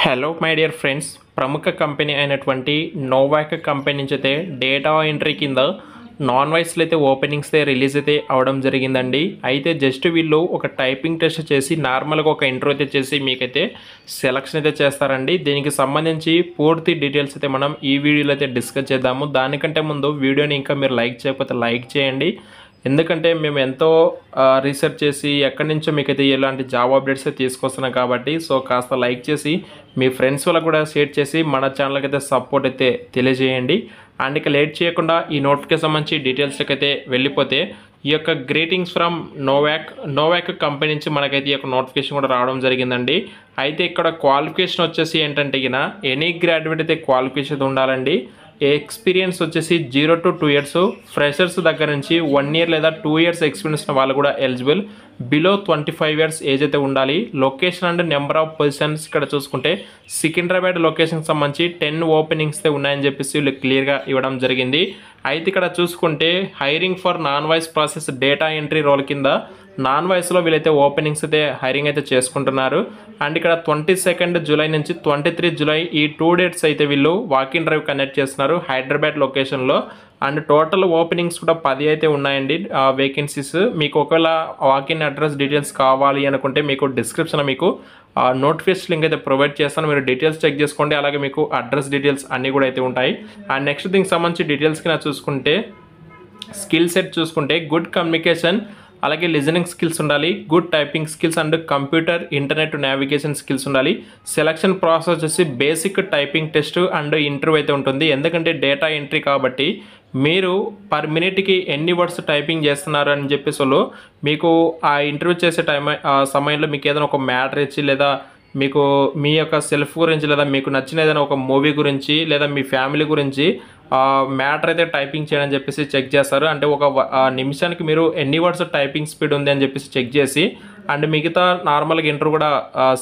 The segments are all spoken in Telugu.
హలో మై డియర్ ఫ్రెండ్స్, ప్రముఖ కంపెనీ అయినటువంటి నోవాక్ కంపెనీ నుంచి అయితే డేటా ఎంట్రీ కింద నాన్ వాయిస్లో అయితే ఓపెనింగ్స్ అయితే రిలీజ్ అయితే అవడం జరిగిందండి. అయితే జస్ట్ వీళ్ళు ఒక టైపింగ్ టెస్ట్ చేసి నార్మల్గా ఒక ఇంటర్వ్యూ అయితే చేసి మీకైతే సెలక్షన్ అయితే చేస్తారండి. దీనికి సంబంధించి పూర్తి డీటెయిల్స్ అయితే మనం ఈ వీడియోలో అయితే డిస్కస్ చేద్దాము. దానికంటే ముందు వీడియోని ఇంకా మీరు లైక్ చేయకపోతే లైక్ చేయండి. ఎందుకంటే మేము ఎంతో రీసెర్చ్ చేసి ఎక్కడి నుంచో మీకైతే ఇలాంటి జాబ్ అప్డేట్స్ తీసుకొస్తున్నాం కాబట్టి సో కాస్త లైక్ చేసి మీ ఫ్రెండ్స్ వాళ్ళకు కూడా షేర్ చేసి మన ఛానల్కి అయితే సపోర్ట్ అయితే తెలియజేయండి. అండ్ ఇక లేట్ చేయకుండా ఈ నోటిఫికేషన్ సంబంధించి డీటెయిల్స్కి అయితే వెళ్ళిపోతే ఈ యొక్క గ్రీటింగ్స్ ఫ్రమ్ నోవాక్ కంపెనీ నుంచి మనకైతే ఈ యొక్క నోటిఫికేషన్ కూడా రావడం జరిగిందండి. అయితే ఇక్కడ క్వాలిఫికేషన్ వచ్చేసి ఏంటంటే ఎనీ గ్రాడ్యుయేట్ అయితే క్వాలిఫికేషన్ ఉండాలండి. ఎక్స్పీరియన్స్ వచ్చేసి 0 to 2 years, ఫ్రెషర్స్ దగ్గర నుంచి 1 year లేదా 2 years ఎక్స్పీరియన్స్ ఉన్న వాళ్ళు కూడా ఎలిజిబుల్. బిలో 25 years ఏజ్ అయితే ఉండాలి. Location and number of positions ఇక్కడ చూసుకుంటే సికింద్రాబాద్ లొకేషన్కి సంబంధించి 10 ఓపెనింగ్స్ ఉన్నాయని చెప్పేసి వీళ్ళు క్లియర్గా ఇవ్వడం జరిగింది. అయితే ఇక్కడ చూసుకుంటే hiring for non voice process data entry role కింద నాన్ వాయిస్లో వీళ్ళైతే ఓపెనింగ్స్ అయితే హైరింగ్ అయితే చేసుకుంటున్నారు. అండ్ ఇక్కడ 22 July నుంచి 23 July ఈ 2 dates అయితే వీళ్ళు వాకింగ్ డ్రైవ్ కండక్ట్ చేస్తున్నారు హైదరాబాద్ లొకేషన్లో. అండ్ టోటల్ ఓపెనింగ్స్ కూడా 10 అయితే ఉన్నాయండి వేకెన్సీస్. మీకు ఒకవేళ వాకిన్ అడ్రస్ డీటెయిల్స్ కావాలి అనుకుంటే మీకు డిస్క్రిప్షన్లో మీకు నోటిఫికేషన్ లింక్ అయితే ప్రొవైడ్ చేస్తాను. మీరు డీటెయిల్స్ చెక్ చేసుకోండి. అలాగే మీకు అడ్రస్ డీటెయిల్స్ అన్నీ కూడా అయితే ఉంటాయి. అండ్ నెక్స్ట్ దీనికి సంబంధించి డీటెయిల్స్కి నా చూసుకుంటే స్కిల్ సెట్ చూసుకుంటే గుడ్ కమ్యూనికేషన్, అలాగే లిజనింగ్ స్కిల్స్ ఉండాలి, good typing skills and computer internet navigation skills ఉండాలి. సెలక్షన్ ప్రాసెస్ వచ్చేసి basic typing test and interview అయితే ఉంటుంది. ఎందుకంటే డేటా ఎంట్రీ కాబట్టి మీరు పర్ మినిట్కి ఎన్ని వర్డ్స్ టైపింగ్ చేస్తున్నారు అని చెప్పేసి మీకు ఆ ఇంటర్వ్యూ చేసే సమయంలో మీకు ఏదైనా ఒక మ్యాటర్ ఇచ్చి లేదా మీకు మీ యొక్క సెల్ఫ్ గురించి లేదా మీకు నచ్చిన ఏదైనా ఒక మూవీ గురించి లేదా మీ ఫ్యామిలీ గురించి మ్యాటర్ అయితే టైపింగ్ చేయడం చెప్పేసి చెక్ చేస్తారు. అంటే ఒక నిమిషానికి మీరు ఎన్ని వర్డ్స్ టైపింగ్ స్పీడ్ ఉంది అని చెప్పేసి చెక్ చేసి అండ్ మిగతా నార్మల్గా ఇంటర్వ్యూ కూడా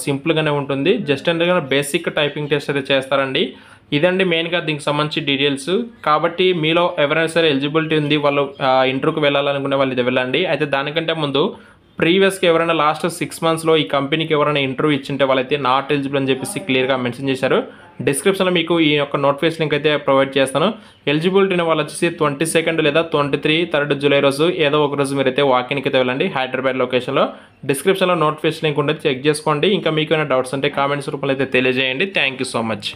సింపుల్గానే ఉంటుంది. జస్ట్ అంటే బేసిక్ టైపింగ్ టెస్ట్ అయితే చేస్తారండి. ఇదండి మెయిన్గా దీనికి సంబంధించి డీటెయిల్స్. కాబట్టి మీలో ఎవరైనా సరే ఎలిజిబిలిటీ ఉంది వాళ్ళు ఇంటర్వ్యూకి వెళ్ళాలనుకునే వాళ్ళు ఇది వెళ్ళండి. అయితే దానికంటే ముందు ప్రీవియస్గా ఎవరైనా లాస్ట్ 6 monthsలో ఈ కంపెనీకి ఎవరైనా ఇంటర్వ్యూ ఇచ్చింటే వాళ్ళైతే నాట్ ఎలిజిబుల్ అని చెప్పేసి క్లియర్గా మెన్షన్ చేశారు. డిస్క్రిప్షన్లో మీకు ఈ యొక్క నోటిఫికేషన్ లింక్ అయితే ప్రొవైడ్ చేస్తాను. ఎలిజిబిలిటీ ఉన్న వాళ్ళు వచ్చేసి 22 లేదా 23 July రోజు ఏదో ఒక రోజు మీరైతే వాకిన్కి అయితే వెళ్ళండి హైదరాబాద్ లొకేషన్లో. డిస్క్రిప్షన్లో నోటిఫికేషన్ లింక్ ఉంటుంది, చెక్ చేసుకోండి. ఇంకా మీకు ఏమైనా డౌట్స్ ఉంటే కామెంట్స్ రూపంలో అయితే తెలియజేయండి. Thank you so much.